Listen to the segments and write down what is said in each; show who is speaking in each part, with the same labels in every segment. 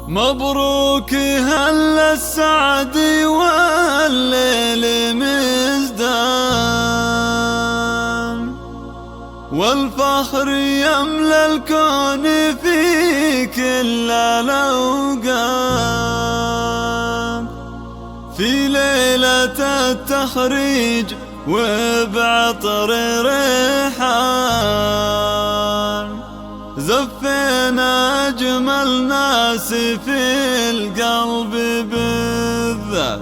Speaker 1: مبروك هل السعد والليل مزدان، والفخر يملى الكون في كل الأوقات. في ليلة التخريج وبعطر ريحان، زفينا أجمل ناس في القلب بالذات.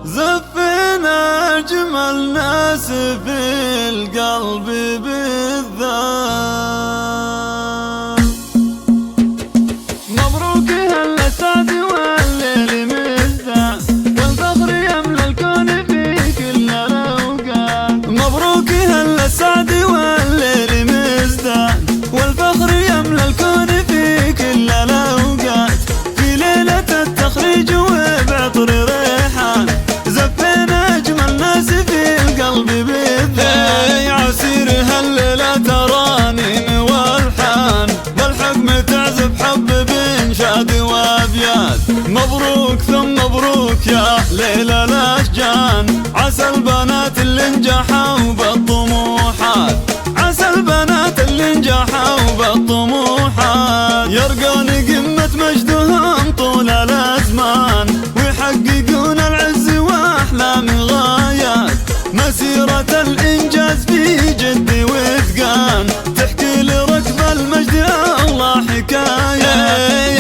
Speaker 1: زفينا أجمل ناس في القلب بالذات. مبروك هل السعد والليل مزدان، والفخر يملى الكون في كل الأوقات. مبروك هل السعد والليل مزدان، والفخر يملى الكون في كل الأوقات. في ليلة التخريج وبعطر ريحان، زفينا أجمل ناس في القلب بالذات. عسير هالليلة ترانيم والحان، بالحكم تعزف حب بإنشاد وأبيات. مبروك ثم مبروك يا ليل الأشجان، عسى البنات اللي نجحوا بالطموحات. عسى البنات اللي نجحوا بالطموحات، يرقون قمة مجدهم طول الأزمان، ويحققون العز وأحلام الغايات. مسيرة الإنجاز في جد وإتقان، تحكي لركب المجد الله حكاية.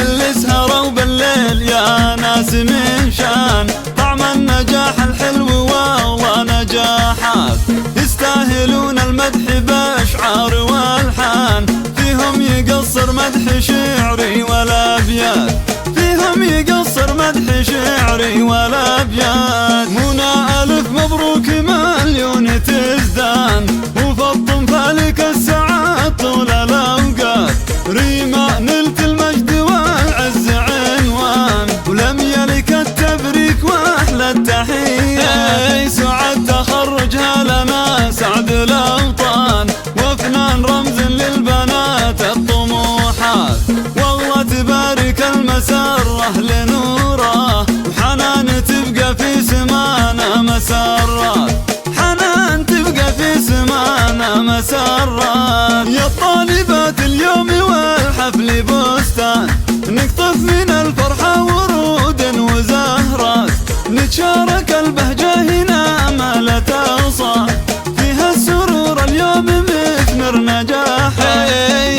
Speaker 1: اللي سهروا بالليل يا ناس من شان، طعم النجاح الحلو والله نجاحات. يستاهلون المدح بأشعار والحان، فيهم يقصر مدح شعري والأبيات. فيهم يقصر مدح شعري والأبيات. منى ألف مبروك مليون تزدان، وفضم فالك السعاد طول الأوقات. ريما نلت المجد والعز عنوان، ولم يلك التبريك وأحلى التحية. سعد تخرجها لنا سعد الأوطان، وفنان رمز للبنات الطموحات. والله تبارك المسرة لنوره، وحنان تبقى في سمانا مسرات. حنان تبقى في سمانا مسرات. يا الطالبات اليوم والحفل بستان، نقطف من الفرحة ورود وزهرات. نتشارك البهجة هنا ما لا توصى، فيها السرور اليوم مثمر نجاحات.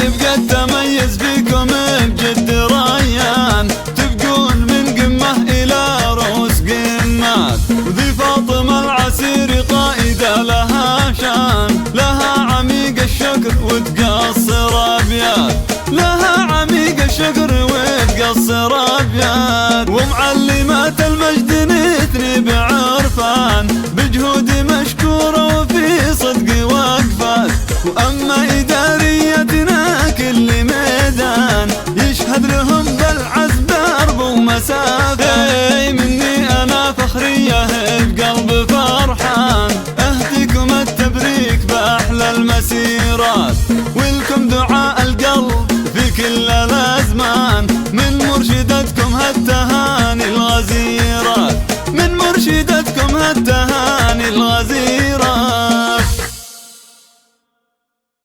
Speaker 1: يبقى التميز بكم بجد ريان، تبقون من قمة إلى رؤوس قمات. وذي فاطمة العسير قائدة لها شان، لها عميق الشكر وتقصر أبيات. لها عميق الشكر وتقصر أبيات. ومعلمات المجد نثني بعرفان، بجهود مشكورة وفي صدق وقفات. وأما إداريتنا كل ميدان، يشهد لهم بالعزم درب ومسافة. مني أنا فخرية بقلب فرحان، أهديكم التبريك بأحلى المسيرات.